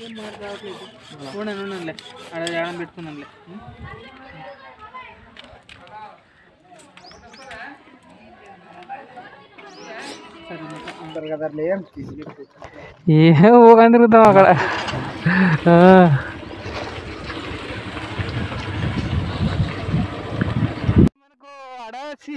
ఏం మాట రావట్లేదు. ఉండండి అక్కడ ఏడం పెట్టుకున్నాంలే. ఏ ఊగని తిరుగుతాం అక్కడ. మనకు అడవచ్చి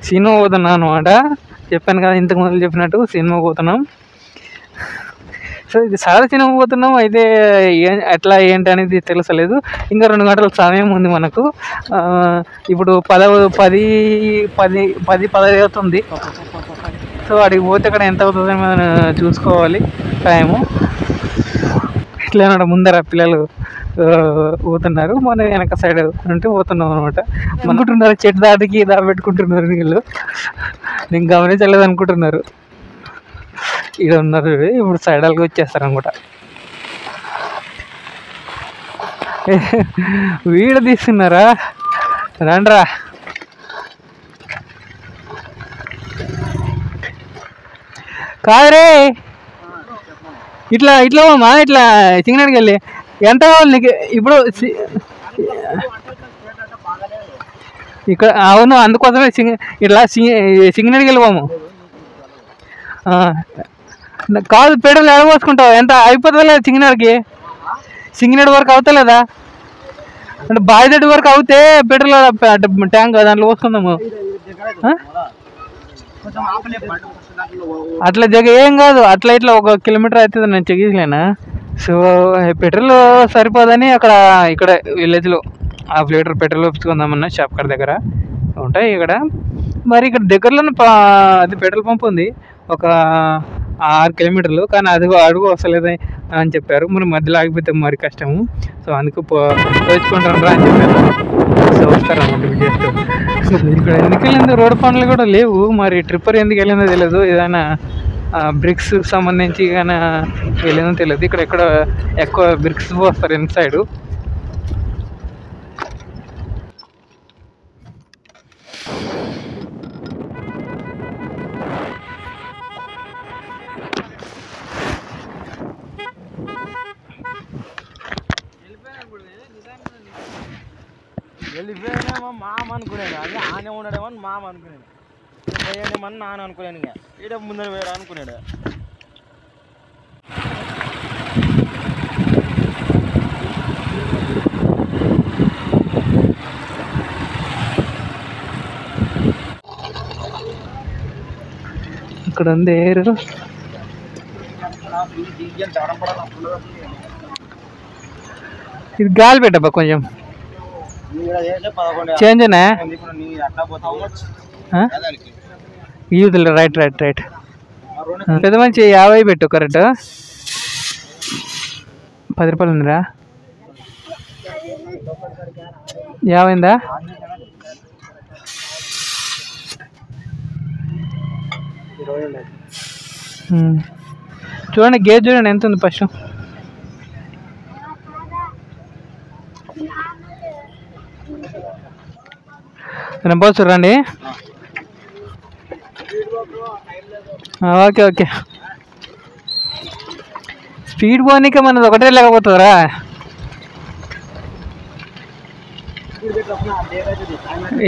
సినిమా పోతున్నాం అనమాట. చెప్పాను కదా ఇంతకు ముందు చెప్పినట్టు సినిమా పోతున్నాం. సో ఇది చాలా సినిమా పోతున్నాం. అయితే ఎట్లా ఏంటి అనేది తెలుసలేదు. ఇంకా 2 గంటల సమయం ఉంది మనకు. ఇప్పుడు 10:15 అవుతుంది. సో అడిగి పోతే అక్కడ ఎంత అవుతుంది మనం చూసుకోవాలి టైము. ఇట్లా ముందర పిల్లలు పోతున్నారు, మన వెనక సైడ్ ఉంటే పోతున్నాం అనమాట. అనుకుంటున్నారు చెట్టు దాటికి పెట్టుకుంటున్నారు వీళ్ళు. నేను గమనించలేదు అనుకుంటున్నారు. ఇక్కడ ఉన్నారు, ఇప్పుడు సైడల్గా వచ్చేస్తారు అనుకుంటా. వీడియో తీస్తున్నారా? రండ్రా. కాదురే ఇట్లా పోమా, ఇట్లా సింగనాడికి వెళ్ళి ఎంత కావాలి నీకు ఇప్పుడు? ఇక్కడ అవును, అందుకోసమే ఇట్లా సింగనాడికి వెళ్ళిపోము. కాదు పెట్రోల్ ఎడబోసుకుంటావు? ఎంత అయిపోతుందా లేదా సింగనాడి వరకు అవుతలేదా? అంటే బాయిదడ్డి వరకు అవుతే పెట్రోల్ ట్యాంక్ దాంట్లో పోసుకుందాము. అట్లా ఏం కాదు, అట్లా ఇట్లా 1 కిలోమీటర్ అవుతుంది, నేను చెక్ చేయలేనా. సో పెట్రోల్ సరిపోదని ఇక్కడ విలేజ్లో 1/2 లీటర్ పెట్రోల్ ఒప్పుకుందామన్నా షాప్ కాడ దగ్గర ఉంటాయి ఇక్కడ. మరి ఇక్కడ దగ్గరలోనే అది పెట్రోల్ పంప్ ఉంది, ఒక 6 కిలోమీటర్లు. కానీ అది అడుగు వస్తలేదు అని చెప్పారు. మరి మధ్యలో ఆగిపోతే మరి కష్టము. సో అందుకు తెచ్చుకుంటాను రా అని చెప్పారు. సో వస్తారన్నమాట విజయస్తూ. ఇక్కడ ఎందుకు వెళ్ళిందో రోడ్డు పనులు కూడా లేవు. మరి ట్రిప్పర్ ఎందుకు వెళ్ళిందో తెలియదు. ఏదైనా బ్రిక్స్ సంబంధించి కానీ వెళ్ళిందో తెలియదు. ఇక్కడ ఎక్కువ బ్రిక్స్ పోస్తారు వెనక సైడు. వెళ్ళిపోయానేమో మామ అనుకునేది, అదే ఆనే ఉన్నాడేమో మామ అనుకునేది. పోయానేమని నాన్న అనుకునేది. ఇంకా ఈడ ముందర వేరే అనుకునేడు. ఇక్కడ ఉంది ఎయిర్. ఇది గాలి పెట్టబ్బా కొంచెం చేంజ్ యూతులు. రైట్ పెద్ద మంచి 50 పెట్టు. కరెక్ట్ 10 రూపాయలు ఉందిరా. 50 ఉందా? చూడండి గేజ్ చూడండి ఎంత ఉంది ఫస్ట్. నెంబర్ చూడండి. ఓకే స్పీడ్ పోనీక మనది ఒకటే లేకపోతుందిరా.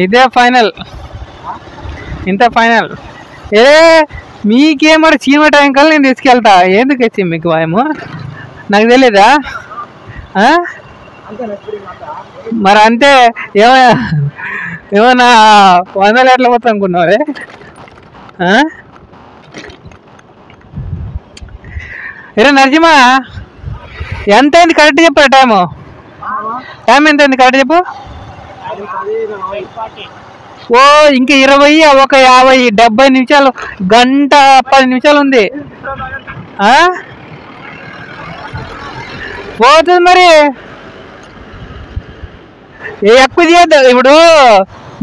ఇదే ఫైనల్, ఇంత ఫైనల్. మీకేమో సినిమా టైం కల్లా నేను తీసుకెళ్తా. ఎందుకు వచ్చి మీకు భయము? నాకు తెలియదా? మరి అంతే. ఏమన్నా 100 ఎట్లా పోతా అనుకున్నావే? నరసింహ ఎంత అయింది కరెక్ట్ చెప్పు. టైం ఎంత అయింది కరెక్ట్ చెప్పు. ఓ ఇంకా 20, ఒక 50, 70 నిమిషాలు, గంట 10 నిమిషాలు ఉంది. పోతుంది మరి. ఎక్కువ చేయద్దు. ఇప్పుడు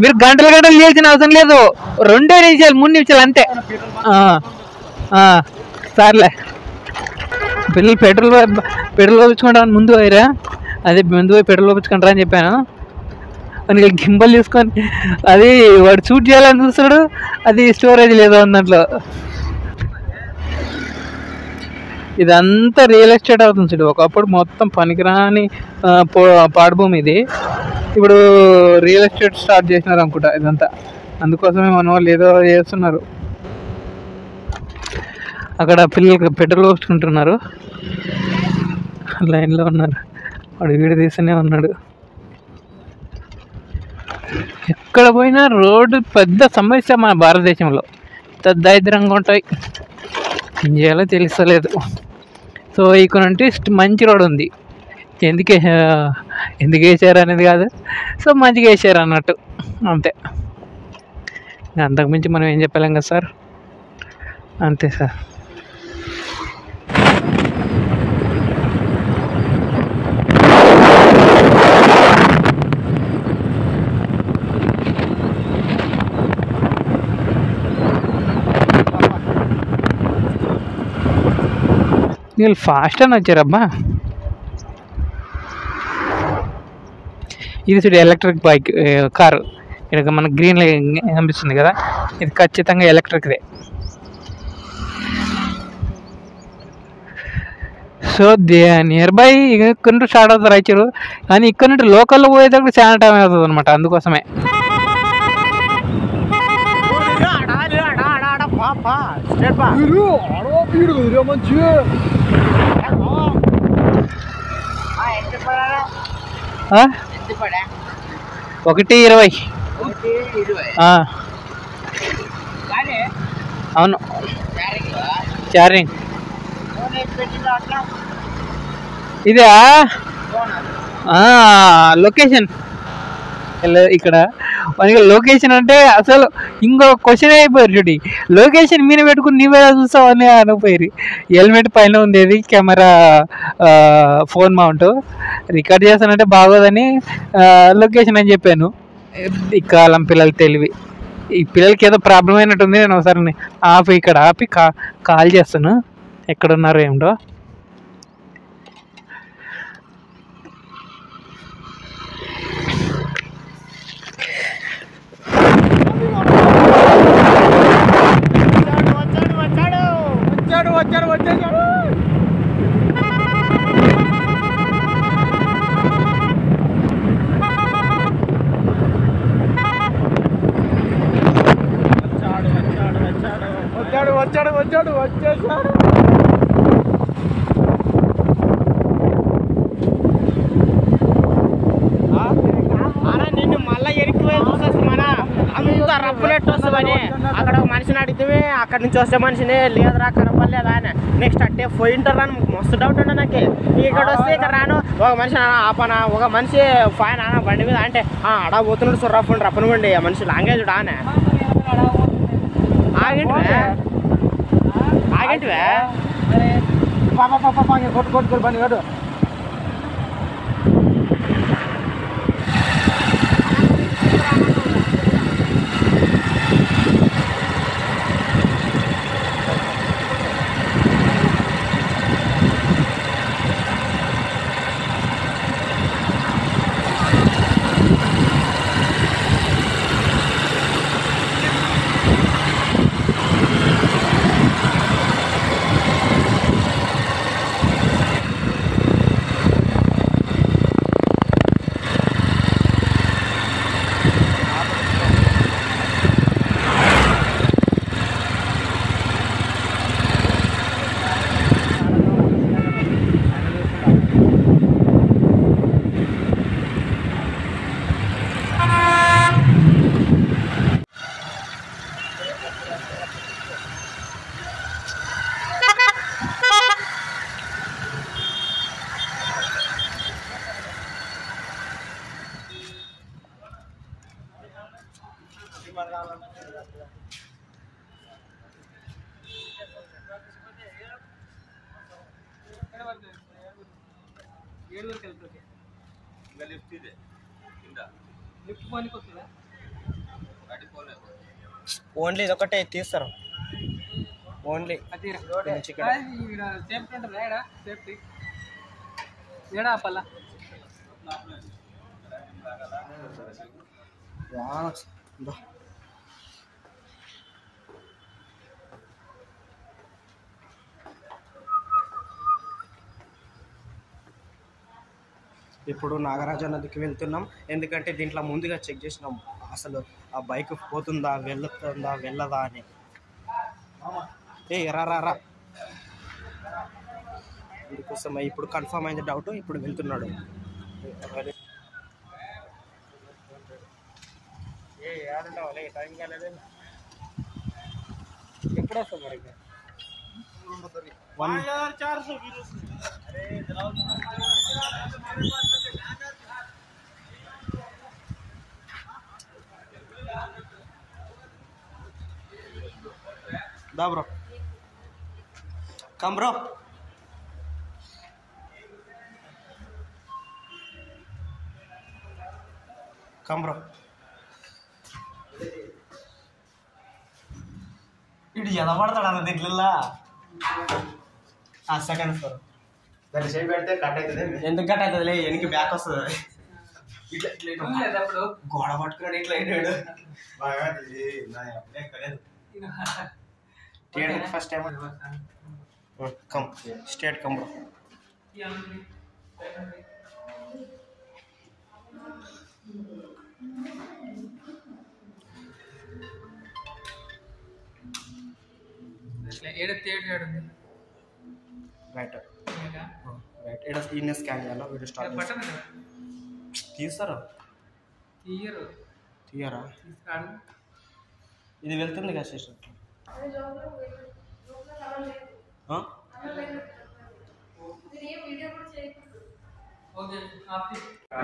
మీరు గంటలు చేయాల్సిన అవసరం లేదు. 2 నిమిషాలు 3 నిమిషాలు అంతే. సర్లే పిల్లలు పెట్రోల్ పెట్టుకుంటామని ముందు పోయిరా. అదే ముందు పోయి పెట్రోల్ పోపించుకుంటారా అని చెప్పాను. మనకి గింబల్ తీసుకొని అది వాడు షూట్ చేయాలని చూస్తాడు, అది స్టోరేజ్ లేదు అన్నట్లో. ఇదంతా రియల్ ఎస్టేట్ అవుతుంది చూడు. ఒకప్పుడు మొత్తం పనికిరాని పాడుభూమి ఇది, ఇప్పుడు రియల్ ఎస్టేట్ స్టార్ట్ చేసినారు అనుకుంటా ఇదంతా. అందుకోసమే మన వాళ్ళు ఏదో చేస్తున్నారు. అక్కడ పిల్లలకి పెట్రోల్ పోసుకుంటున్నారు, లైన్లో ఉన్నారు. వాడు వీడియో తీస్తూనే ఉన్నాడు. ఎక్కడ పోయినా రోడ్డు పెద్ద సమస్య మన భారతదేశంలో. దరిద్రంగా ఉంటాయి, ఏం చేయాలో తెలుస్తలేదు. సో ఇక్కడ నుండి మంచి రోడ్ ఉంది. ఎందుకు వేసారు అనేది కాదు, సో మంచిగా వేసారు అన్నట్టు అంతే. అంతకుమించి మనం ఏం చెప్పలేం కదా సార్. అంతే సార్. వీళ్ళు ఫాస్ట్ అని వచ్చారబ్బా. ఇది చూడు ఎలక్ట్రిక్ బైక్, కారు. ఇక్కడ మనకు గ్రీన్ కనిపిస్తుంది కదా, ఇది ఖచ్చితంగా ఎలక్ట్రిక్దే. సో నియర్ బై ఇక్కడ నుండి స్టార్ట్ అవుతుంది రాయచూరు, కానీ ఇక్కడ నుండి లోకల్లో పోయేటప్పుడు చాలా టైం అవుతుంది అనమాట. అందుకోసమే $1.20. అవును, చార్జింగ్. ఇదా లొకేషన్ ఇక్కడ మనకి. లొకేషన్ అంటే అసలు ఇంకో క్వశ్చన్ అయిపోయారు చూడి. లొకేషన్ మీద పెట్టుకుని నీవే చూస్తావు అని అనిపోయారు. హెల్మెట్ పైన ఉండేది కెమెరా, ఫోన్ మౌంట్. రికార్డ్ చేస్తానంటే బాగోదని లొకేషన్ అని చెప్పాను. ఈ కాలం పిల్లలు తెలివి. ఈ పిల్లలకి ఏదో ప్రాబ్లం అయినట్టుంది. నేను ఒకసారి ఇక్కడ ఆపి కాల్ చేస్తాను, ఎక్కడున్నారో ఏమిటో. వచ్చేసాడు. నిన్ను మళ్ళీ ఎరికిపోయి చూసేసి మన అంత రప్పులెట్ వస్తుందని అక్కడ ఒక మనిషిని అడిగితే అక్కడి నుంచి వస్తే మనిషిని లేదురా కనపడలేదా అని. నెక్స్ట్ అట్టే పోయింటారు అని మస్తు డౌట్ ఉండే నాకు. ఇక్కడ వస్తే ఇక్కడ రాను, ఒక మనిషి ఆపనా, ఒక మనిషి ఫైన్ అన్న బండి మీద అంటే అడా పోతున్నాడు సో రప్పనుకోండి. ఆ మనిషి లాంగ్వేజ్ డానే ఆగంటివే కొట్టు బండి కట్టు. ఓన్లీ ఇది ఒకటే తీస్తారు. ఓన్లీ సేఫ్టీ ఉంటుంది. ఏడా సేఫ్టీ ఏడా పల్ల ఇప్పుడు నాగరాజు నదికి వెళ్తున్నాం. ఎందుకంటే దీంట్లో ముందుగా చెక్ చేసినాం అసలు ఆ బైక్ పోతుందా వెళ్ళదా అని. రా అందుకోసం ఇప్పుడు కన్ఫర్మ్ అయింది డౌట్. ఇప్పుడు వెళ్తున్నాడు. టైం కాలేదు. ఎప్పుడు వస్తాం మరి? दा bro come bro come bro इड ఎలా పడతాడు దీంట్లో ఆ సెకండ్ ఫ్లోర్ దాని షేప్ పెడితే కట్ అవుతుంది. ఎందుకు కట్ అవుతుంది? వెనక్కి బ్యాక్ వస్తుంది. ఇట్లా ఇట్లా అప్పుడు గోడ పట్టుకున్నాడు. ఇట్లా అయినాడు బాగా. Theatre first time come straight come bro. Right right ఇక్కడ ఈయన స్కాన్ చేయాలా? వీడియో స్టార్ట్ తీస్తారా? తీయరా? ఇది వెళ్తుంది కదా సిస్టర్.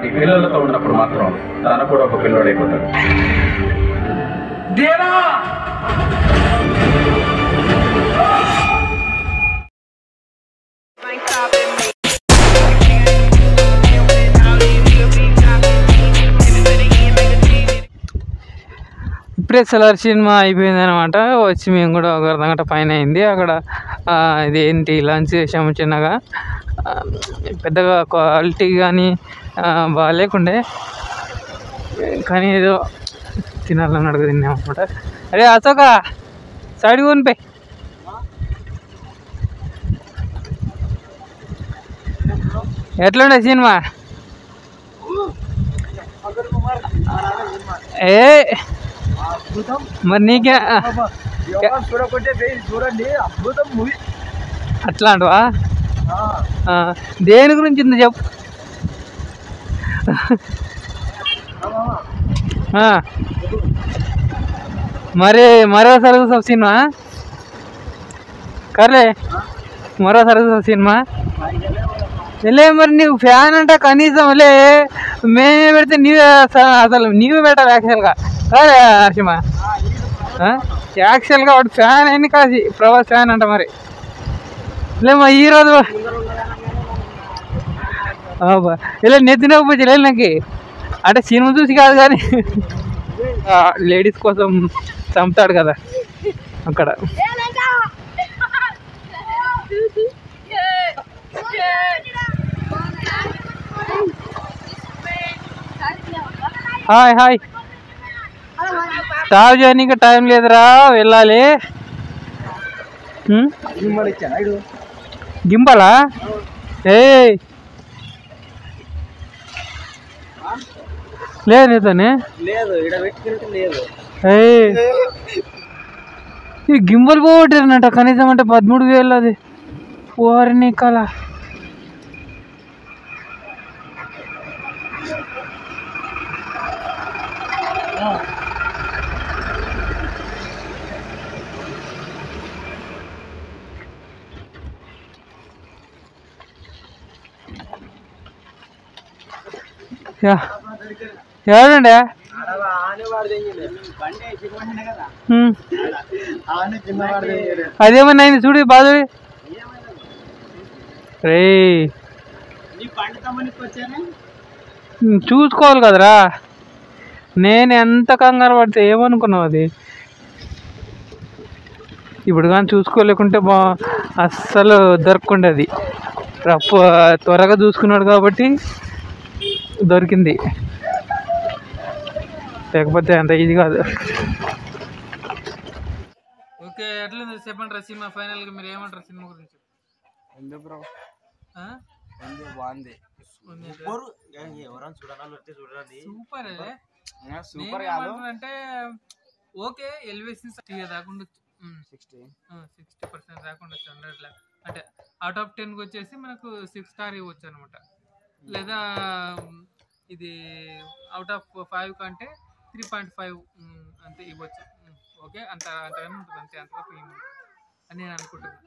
ఈ పిల్లలతో ఉన్నప్పుడు మాత్రం తన కూడా ఒక పిల్లడైపోతాడు. దేవా ఇప్పుడే సెలర్ సినిమా అయిపోయింది అనమాట. వచ్చి మేము కూడా ఒక అర్ధగంట పైన అయింది. అక్కడ ఇదేంటి లంచ్ చేసాము చిన్నగా. పెద్దగా క్వాలిటీ కానీ బాగాలేకుండే, కానీ ఏదో తినాలని అడుగు తిన్నాం అనమాట. అరే అశోక సైడ్ కొనిపోయి. ఎట్లుండే సినిమా? మరి నీకే చూడండి అట్లాంటివా? దేని గురించి ఉంది చెప్పు. మరి మరోసారి చూసావు సినిమా? కర్లే మరోసారి చూసావు సినిమా? వెళ్ళే మరి నీవు ఫ్యాన్ అంటే కనీసం వెళ్ళే మేమే పెడితే నీవే అసలు నీవే పెట్టాలి యాక్చువల్గా. సరే నరసింహ యాక్చువల్గా వాడు ఫ్యాన్ అయింది కాదు, ప్రభాస్ ఫ్యాన్ అంట. మరి లేమా ఈరోజు ఇలా నెత్తినకపోతే లేదు నాకు. అంటే సినిమా చూసి కాదు కానీ లేడీస్ కోసం చంపుతాడు కదా అక్కడ. Hi hi. స్టాప్ చేయడానికి టైం లేదురా, వెళ్ళాలి. గింపలా? లేదు నీతోనే ఈ గింబల్ పోగొట్టారనట. కనీసం అంటే 13,000 అది. ఓరిని కళ. ఎవరండి? అదేమన్నా అయింది చూడు బాధ. రే చూసుకోవాలి కదరా. నేను ఎంత కంగారు పడితే ఏమనుకున్నావు అది. ఇప్పుడు కానీ చూసుకోలేకుంటే అస్సలు దొరకకుండేది. త్వరగా చూసుకున్నాడు కాబట్టి దొరికింది, లేకపోతే అంత ఈజీ కాదు. ఓకే, ఎట్లా చెప్పండి రా సినిమా ఫైనల్గా మీరు ఏమంటారు సినిమా గురించి? బ్రో బాగుంది, సూపర్. సూపర్ కాదు అంటే ఓకే, ఎలివేషన్ రాకుండా 60% రాకుండా 100 అంటే అవుట్ ఆఫ్ 10 వచ్చేసి మనకు 6 స్టార్ ఇవ్వచ్చు అనమాట. లేదా ఇది అవుట్ ఆఫ్ 5 కంటే 3.5 అంతే ఇవ్వచ్చు. ఓకే, అంత ఏముంటుంది అంతే, అంత అని నేను అనుకుంటున్నాను.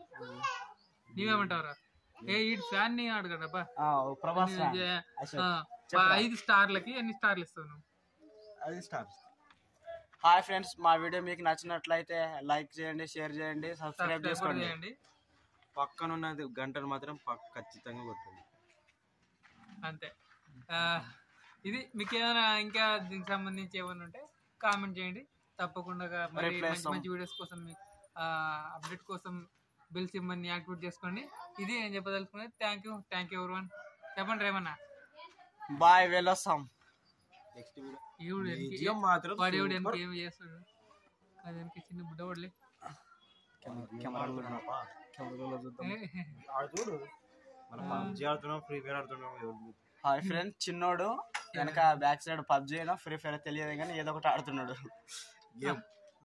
నీవేమంటావురా? ఈ ఫ్యాన్ ని అడగడబ్బా, 5 స్టార్లకి ఎన్ని స్టార్లు ఇస్తావు నువ్వు? 5 స్టార్స్. హాయ్ ఫ్రెండ్స్, మా వీడియో మీకు నచ్చినట్లయితే లైక్ చేయండి, షేర్ చేయండి, సబ్స్క్రైబ్ చేసుకోండి. పక్కన ఉన్నది గంటను మాత్రం ఖచ్చితంగా కొట్టండి. అంతే. ఇది మీకు ఏమైనా ఇంకా దీనికి సంబంధించి ఏమైనా ఉంటే కామెంట్ చేయండి తప్పకుండా. మరి మంచి మంచి వీడియోస్ కోసం మీకు అప్డేట్ కోసం బెల్ సింబల్ని యాక్టివేట్ చేసుకోండి. ఇది నేను చెప్పదలుచుకున్నది. Thank you everyone. చెప్పండి రేమన్నా. బాయ్, వెళ్ళొస్తాం. వాడు ఏం చేస్తాడు? అదేంటి చిన్న బుడ్డ వాడలే. హాయ్ ఫ్రెండ్స్, చిన్నోడు వెనక బ్యాక్ సైడ్ పబ్జీ అయినా ఫ్రీ ఫైర్ తెలియదు కానీ ఏదో ఒకటి ఆడుతున్నాడు.